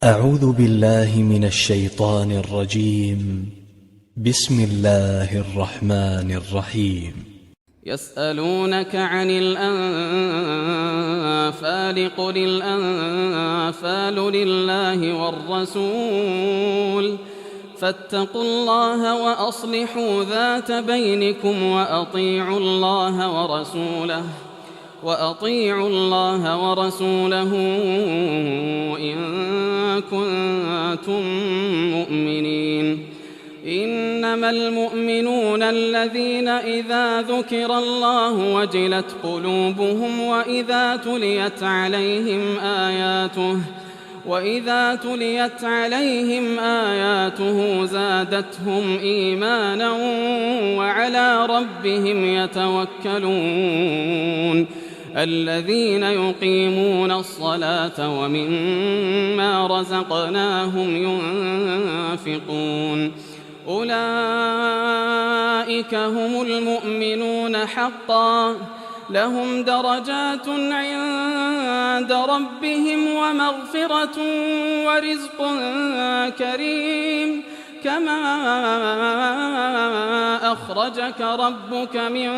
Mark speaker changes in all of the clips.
Speaker 1: أعوذ بالله من الشيطان الرجيم. بسم الله الرحمن الرحيم.
Speaker 2: يسألونك عن الأنفال قل الأنفال لله والرسول فاتقوا الله وأصلحوا ذات بينكم وأطيعوا الله ورسوله إن كنتم مؤمنين. إنما المؤمنون الذين إذا ذكر الله وجلت قلوبهم وإذا تليت عليهم آياته زادتهم إيمانا وعلى ربهم يتوكلون. الذين يقيمون الصلاة ومما رزقناهم ينفقون أولئك هم المؤمنون حقا لهم درجات عند ربهم ومغفرة ورزق كريم. كما أخرجك ربك من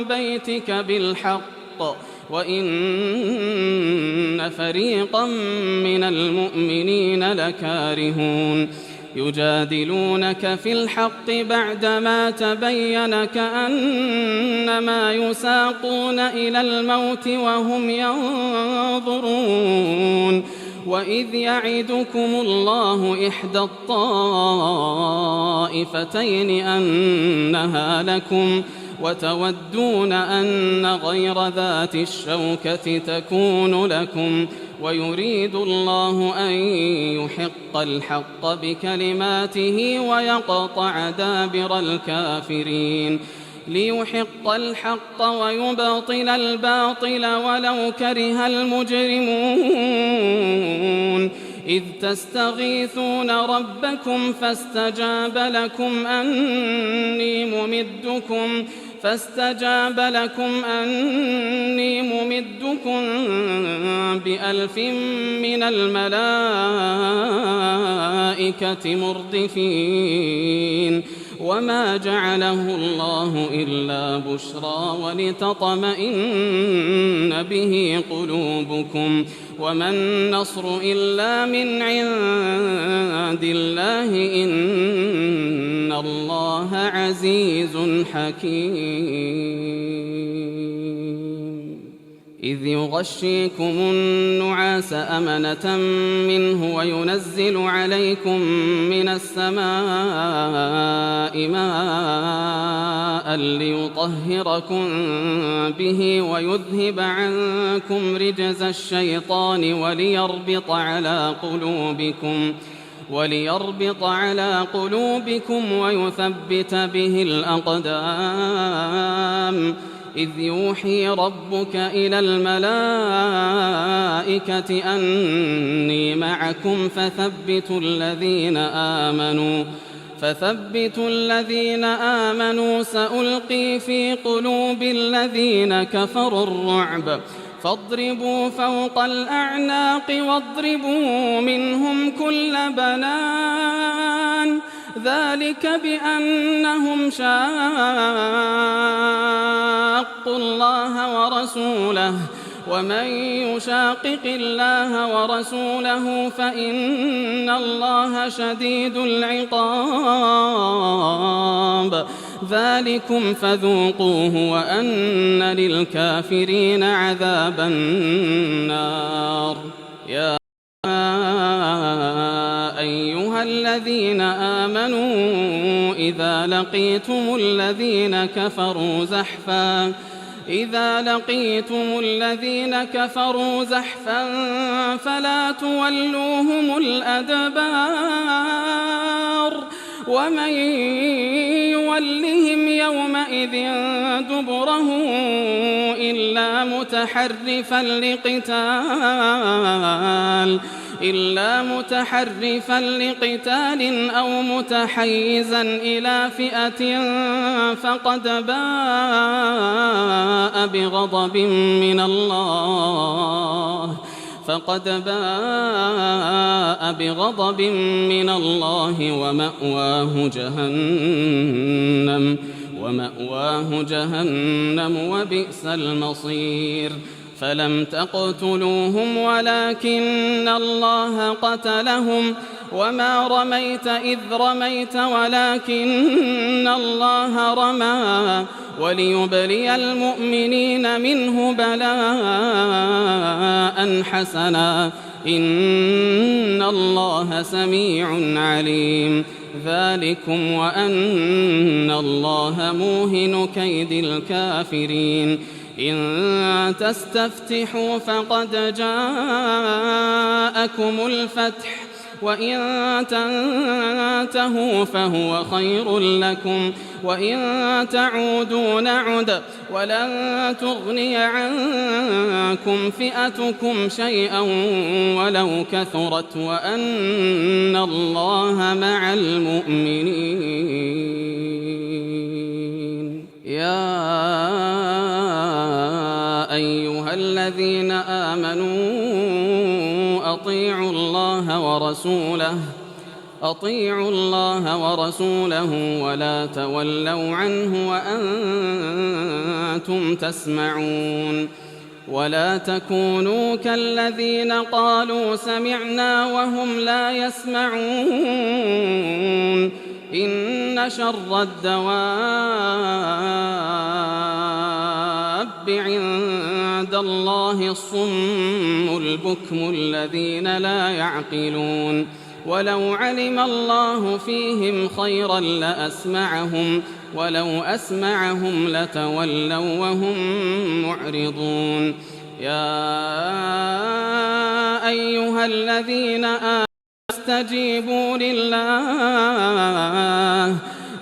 Speaker 2: بيتك بالحق وإن فريقا من المؤمنين لكارهون. يجادلونك في الحق بعدما تبين كأنما يساقون إلى الموت وهم ينظرون. وإذ يعدكم الله إحدى الطائفتين أنها لكم وتودون أن غير ذات الشوكة تكون لكم ويريد الله أن يحق الحق بكلماته ويقطع دابر الكافرين. ليحق الحق ويبطل الباطل ولو كره المجرمون. إذ تستغيثون ربكم فاستجاب لكم أني ممدكم ب1000 من الملائكة مردفين. وما جعله الله إلا بشرى ولتطمئن به قلوبكم وما النصر إلا من عند الله إن الله عزيز حكيم. إذ يغشيكم النعاس أمنة منه وينزل عليكم من السماء ماء ليطهركم به ويذهب عنكم رجز الشيطان وليربط على قلوبكم ويثبت به الأقدام. إذ يوحي ربك إلى الملائكة أني معكم فثبتوا الذين آمنوا سألقي في قلوب الذين كفروا الرعب فاضربوا فوق الأعناق واضربوا منهم كل بنان. ذلك بأنهم شاقوا الله ورسوله ومن يشاقق الله ورسوله فإن الله شديد العقاب. ذلكم فذوقوه وأن للكافرين عذاب النار. يا أيها الذين آمنوا إذا لقيتم الذين كفروا زحفا فلا تولوهم الأدبار. ومن يولهم يومئذ دبره إلا متحرفا لقتال أو متحيزا إلى فئة فقد باء بغضب من الله فقد باء بغضب من الله ومأواه جهنم وبئس المصير. فلم تقتلوهم ولكن الله قتلهم وما رميت إذ رميت ولكن الله رمى وليبلي المؤمنين منه بلاء حسنا إن الله سميع عليم. ذلكم وأن الله موهن كيد الكافرين. إن تستفتحوا فقد جاءكم الفتح وإن تنتهوا فهو خير لكم وإن تعودوا نعد ولن تغني عنكم فئتكم شيئا ولو كثرت وأن الله مع المؤمنين. يا أيها الذين آمنوا أطيعوا الله ورسوله ولا تولوا عنه وأنتم تسمعون. ولا تكونوا كالذين قالوا سمعنا وهم لا يسمعون. إن شر الدواب عند الله الصم البكم الذين لا يعقلون. ولو علم الله فيهم خيرا لأسمعهم ولو أسمعهم لتولوا وهم معرضون. يا أيها الذين آمنوا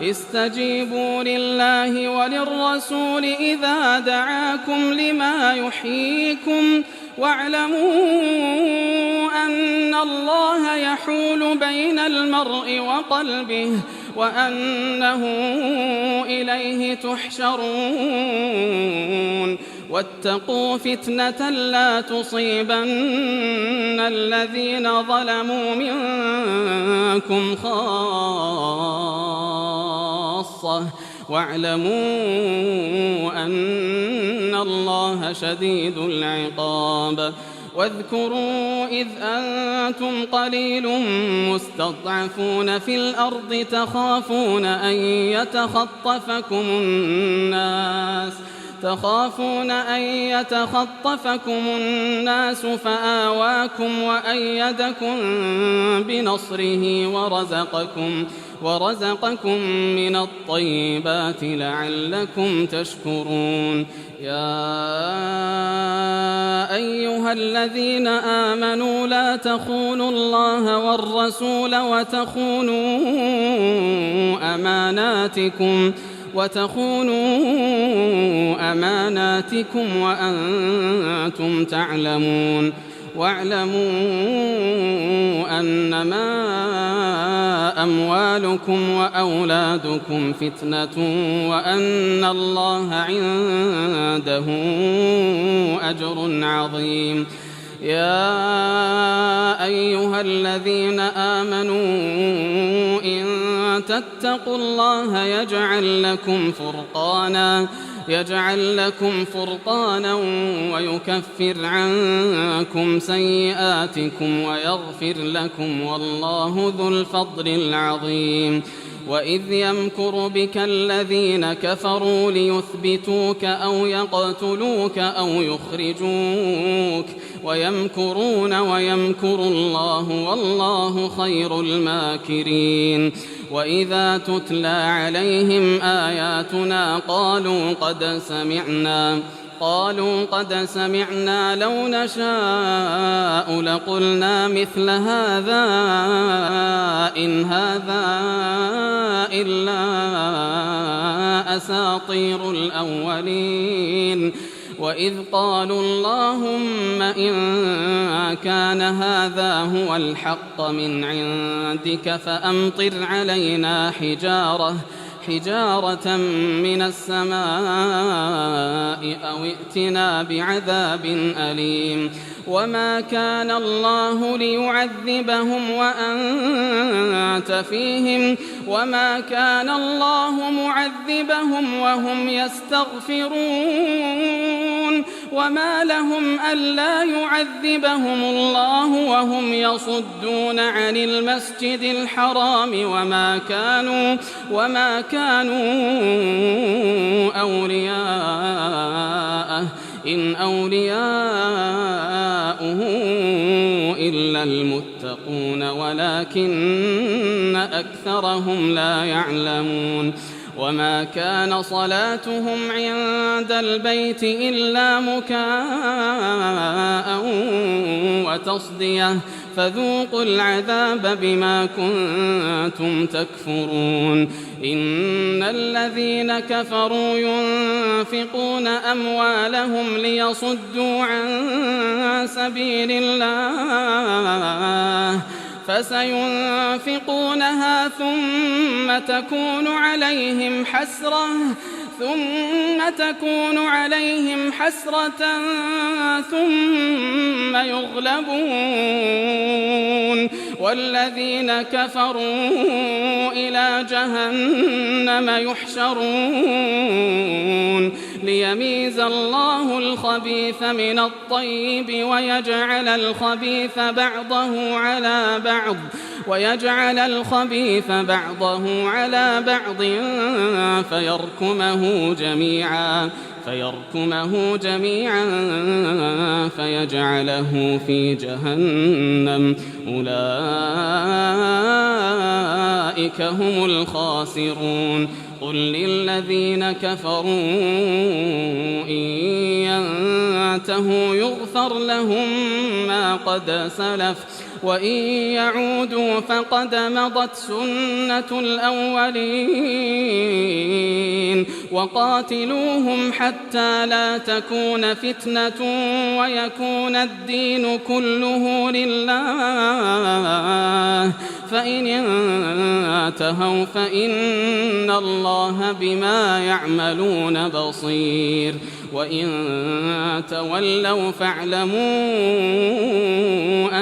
Speaker 2: استجيبوا لله وللرسول إذا دعاكم لما يحييكم واعلموا أن الله يحول بين المرء وقلبه وأنه إليه تحشرون. واتقوا فتنة لا تصيبن الذين ظلموا منكم خاصة واعلموا أن الله شديد العقاب. واذكروا إذ أنتم قليل مستضعفون في الأرض تخافون أن يتخطفكم الناس فآواكم وأيدكم بنصره ورزقكم من الطيبات لعلكم تشكرون. يا أيها الذين آمنوا لا تخونوا الله والرسول وتخونوا أماناتكم وأنتم تعلمون. واعلموا أنما أموالكم وأولادكم فتنة وأن الله عنده أجر عظيم. يا أيها الذين آمنوا إن تتقوا الله يجعل لكم فرقانا ويكفر عنكم سيئاتكم ويغفر لكم والله ذو الفضل العظيم. وإذ يمكر بك الذين كفروا ليثبتوك أو يقتلوك أو يخرجوك ويمكرون ويمكر الله والله خير الماكرين. وإذا تتلى عليهم آياتنا قالوا قد سمعنا لو نشاء لقلنا مثل هذا إن هذا إلا أساطير الأولين. وإذ قالوا اللهم إن كان هذا هو الحق من عندك فأمطر علينا حجارة من السماء أو ائتنا بعذاب أليم. وما كان الله ليعذبهم وأنت فيهم وما كان الله معذبهم وهم يستغفرون وما لهم ألا يعذبهم الله وهم يصدون عن المسجد الحرام وما كانوا أولياءه إن أولياؤه إلا المتقون ولكن أكثرهم لا يعلمون وما كان صلاتهم عند البيت إلا مكاء وتصدية فذوقوا العذاب بما كنتم تكفرون إن الذين كفروا ينفقون أموالهم ليصدوا عن سبيل الله فسينفقونها ثم تكون عليهم حسرة ثم يغلبون والذين كفروا إلى جهنم يحشرون ليميز الله الخبيث من الطيب ويجعل الخبيث بعضه على بعض فيركمه جميعا فيجعله في جهنم أولئك هم الخاسرون قل للذين كفروا إن ينتهوا يغفر لهم ما قد سلف وإن يعودوا فقد مضت سنة الأولين وقاتلوهم حتى لا تكون فتنة ويكون الدين كله لله فإن انتهوا فإن الله بما يعملون بصير وإن تولوا فاعلموا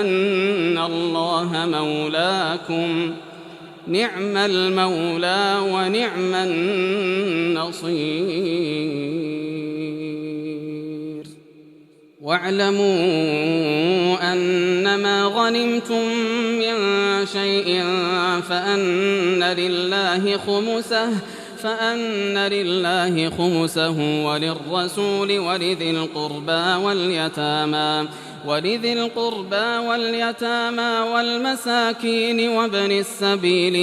Speaker 2: أن الله مولاكم نعم المولى ونعم النصير واعلموا أنما غنمتم من شيء فأن لله خمسه وللرسول ولذي القربى واليتامى والمساكين وابن السبيل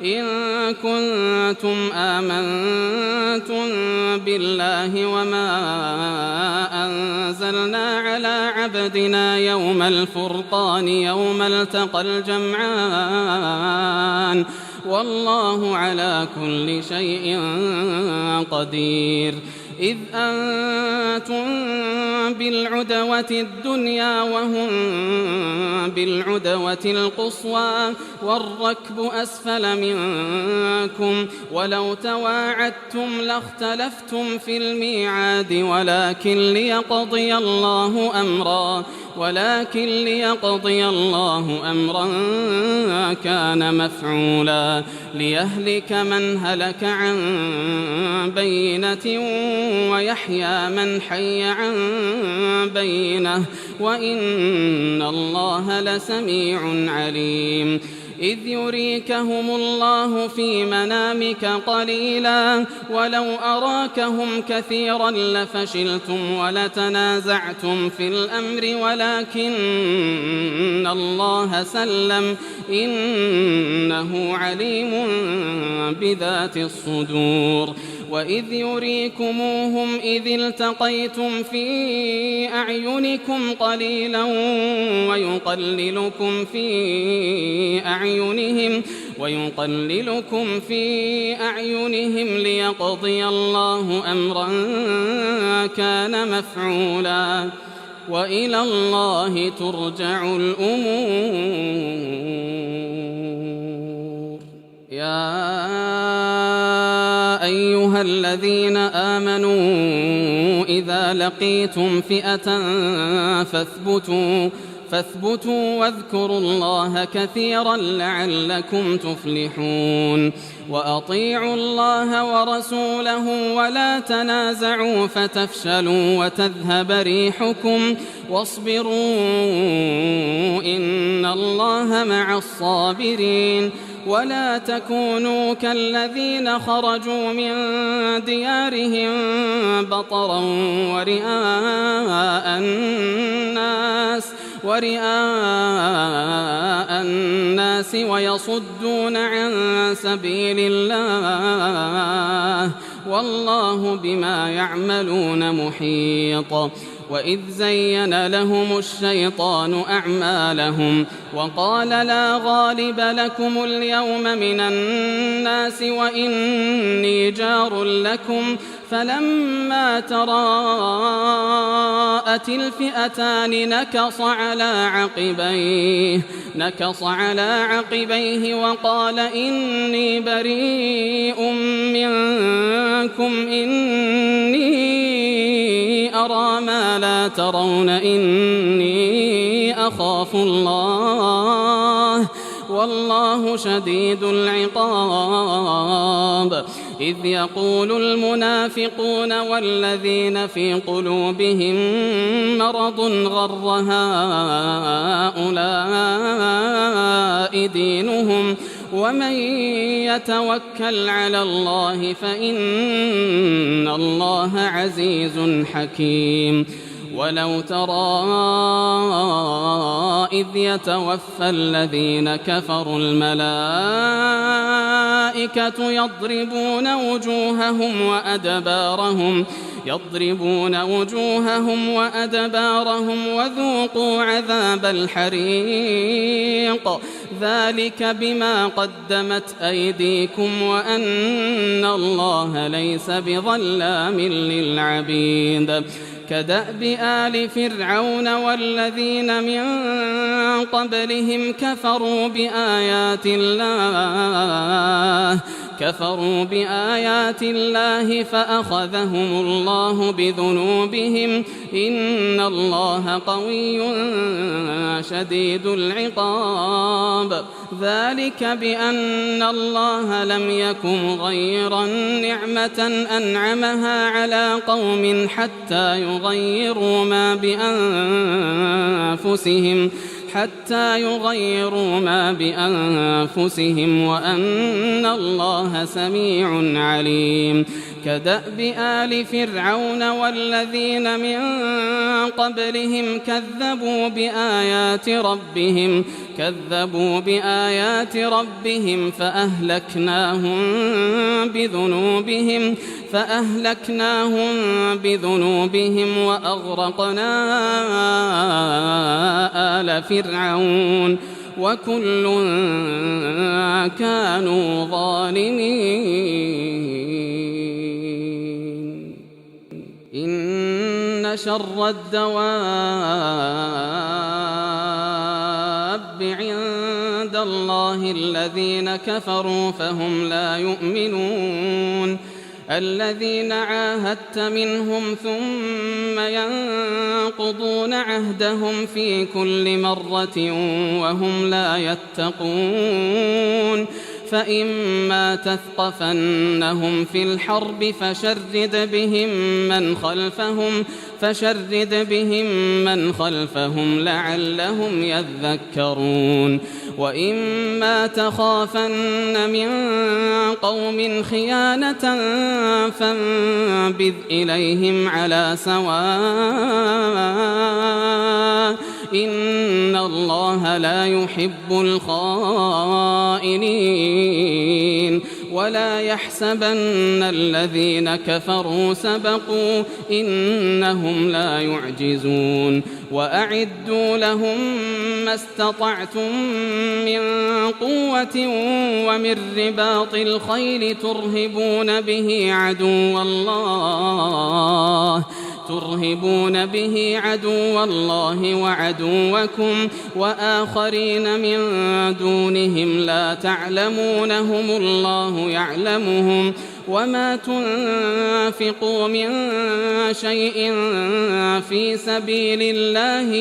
Speaker 2: إن كنتم آمنتم بالله وما أنزلنا على عبدنا يوم الفرقان يوم التقى الجمعان والله على كل شيء قدير إذ أنتم بالعدوة الدنيا وهم بالعدوة القصوى والركب أسفل منكم ولو تواعدتم لاختلفتم في الميعاد ولكن ليقضي الله أمرا كان مفعولا ليهلك من هلك عن بينة ويحيى من حي عن بينة وإن الله لسميع عليم إذ يريكهم الله في منامك قليلا ولو أراكهم كثيرا لفشلتم ولتنازعتم في الأمر ولكن الله سلم إنه عليم بذات الصدور وإذ يريكموهم إذ التقيتم في أعينكم قليلا ويقللكم في أعينهم ليقضي الله أمرا كان مفعولا وإلى الله ترجع الأمور يا أيها الذين آمنوا إذا لقيتم فئة فاثبتوا واذكروا الله كثيرا لعلكم تفلحون وأطيعوا الله ورسوله ولا تنازعوا فتفشلوا وتذهب ريحكم واصبروا إن الله مع الصابرين ولا تكونوا كالذين خرجوا من ديارهم بطرا ورئاء الناس ويصدون عن سبيل الله والله بما يعملون محيط وإذ زين لهم الشيطان أعمالهم وقال لا غالب لكم اليوم من الناس وإني جار لكم فلما تراءت الفئتان نكص على عقبيه وقال إني بريء منكم إني أرى ما لا ترون إني أخاف الله والله شديد العقاب إذ يقول المنافقون والذين في قلوبهم مرض غر هؤلاء دينهم ومن يتوكل على الله فإن الله عزيز حكيم ولو ترى إذ يتوفى الذين كفروا الملائكة يضربون وجوههم وأدبارهم وذوقوا عذاب الحريق ذلك بما قدمت أيديكم وأن الله ليس بظلام للعبيد كدأب آل فرعون والذين من قبلهم كفروا بآيات الله فأخذهم الله بذنوبهم إن الله قوي شديد العقاب ذلك بأن الله لم يكن غير نعمة أنعمها على قوم حتى يغيروا ما بأنفسهم وأن الله سميع عليم كدأب آل فرعون والذين من قبلهم كذبوا بآيات ربهم فأهلكناهم بذنوبهم وأغرقنا آل فرعون وكل كانوا ظالمين إن شر الدواب عند الله الذين كفروا فهم لا يؤمنون الذين عاهدت منهم ثم ينقضون عهدهم في كل مرة وهم لا يتقون فإما تثقفنهم في الحرب فشرد بهم من خلفهم لعلهم يذكرون وإما تخافن من قوم خيانة فانبذ إليهم على سواء إن الله لا يحب الخائنين ولا يحسبن الذين كفروا سبقوا إنهم لا يعجزون وأعدوا لهم ما استطعتم من قوة ومن رباط الخيل ترهبون به عدو الله وعدوكم وآخرين من دونهم لا تعلمونهم الله يعلمهم وما تنفقوا من شيء في سبيل الله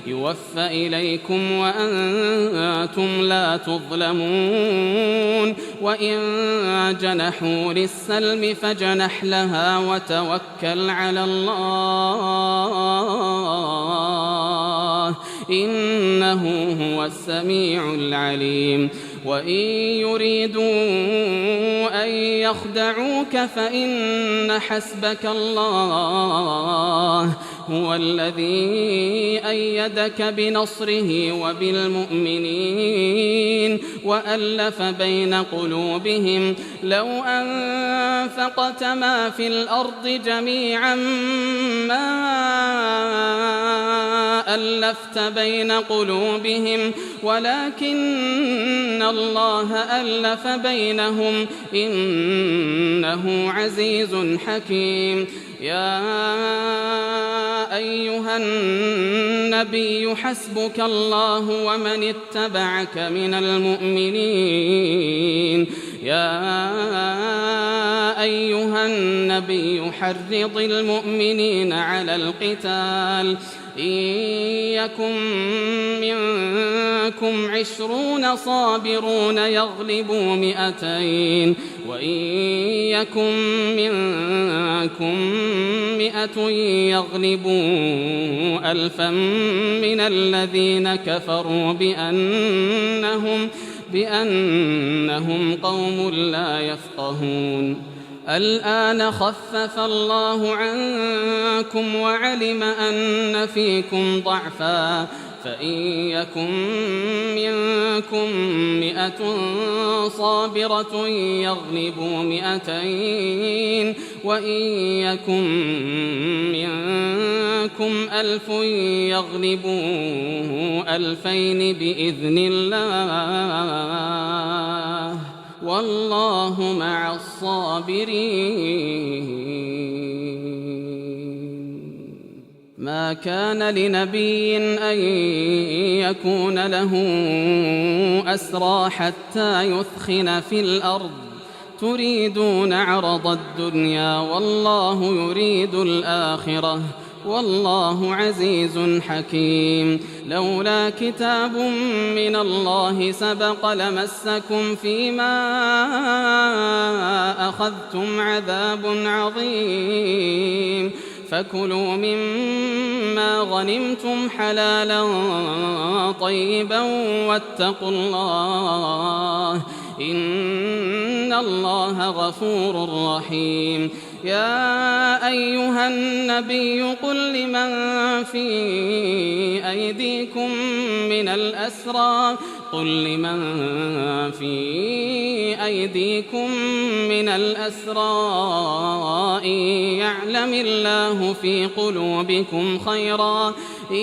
Speaker 2: يوفى إليكم وأنتم لا تظلمون وإن جنحوا للسلم فاجنح لها وتوكل على الله إنه هو السميع العليم وإن يريدوا أن يخدعوك فإن حسبك الله هو الذي أيدك بنصره وبالمؤمنين وألف بين قلوبهم لو أنفقت ما في الأرض جميعا ما ألفت بين قلوبهم ولكن الله ألف بينهم إنه عزيز حكيم يا أيها النبي حسبك الله ومن اتبعك من المؤمنين يا أيها النبي حرض المؤمنين على القتال إن يكن منكم 20 صابرون يغلبوا 200 وإن يكن منكم 100 يغلبوا 1000 من الذين كفروا بأنهم قوم لا يفقهون الآن خفف الله عنكم وعلم أن فيكم ضعفا فإن يكن منكم 100 صابرة يغلبوا 200 وإن يكن منكم 1000 يغلبوا 2000 بإذن الله والله مع الصابرين ما كان لنبي أن يكون له أسرى حتى يثخن في الأرض تريدون عرض الدنيا والله يريد الآخرة والله عزيز حكيم لولا كتاب من الله سبق لمسكم فيما أخذتم عذاب عظيم فكلوا مما غنمتم حلالا طيبا واتقوا الله إن الله غفور رحيم يا أيها النبي قل لمن في أيديكم من الأسرى إن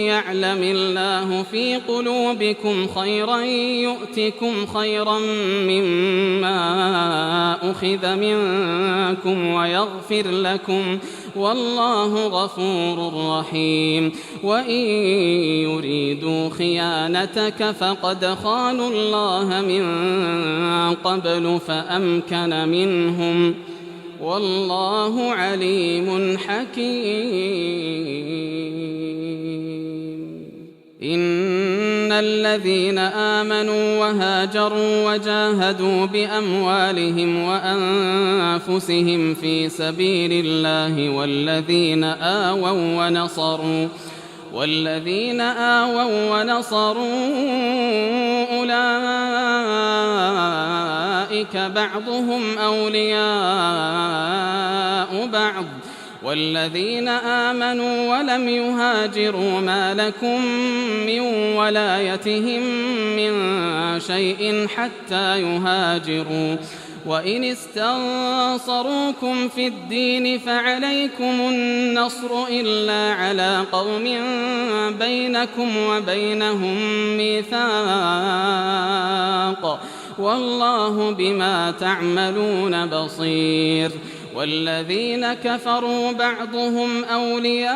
Speaker 2: يعلم الله في قلوبكم خيرا يؤتكم خيرا مما أخذ منكم ويغفر لكم والله غفور رحيم وإن يريدوا خيانتك فقد خانوا الله من قبل فأمكن منهم والله عليم حكيم إن الذين آمنوا وهاجروا وجاهدوا بأموالهم وأنفسهم في سبيل الله والذين آووا ونصروا أولئك بعضهم أولياء بعض والذين آمنوا ولم يهاجروا ما لكم من ولايتهم من شيء حتى يهاجروا وإن استنصروكم في الدين فعليكم النصر إلا على قوم بينكم وبينهم ميثاق والله بما تعملون بصير والذين كفروا بعضهم أولياء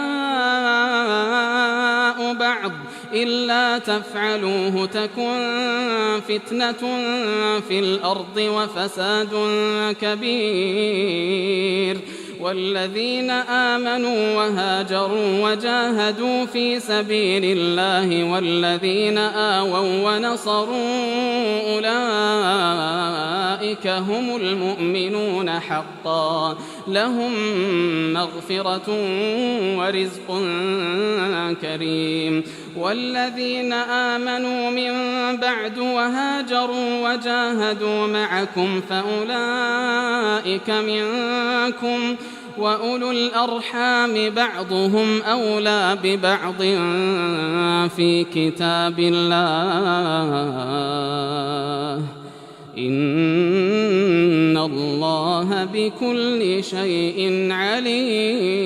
Speaker 2: بعض إلا إلا تفعلوه تكن فتنة في الأرض وفساد كبير والذين آمنوا وهاجروا وجاهدوا في سبيل الله والذين آووا ونصروا أولئك هم المؤمنون حقا لهم مغفرة ورزق كريم والذين آمنوا من بعد وهاجروا وجاهدوا معكم فأولئك منكم وأولو الأرحام بعضهم أولى ببعض في كتاب الله إن الله بكل شيء عليم.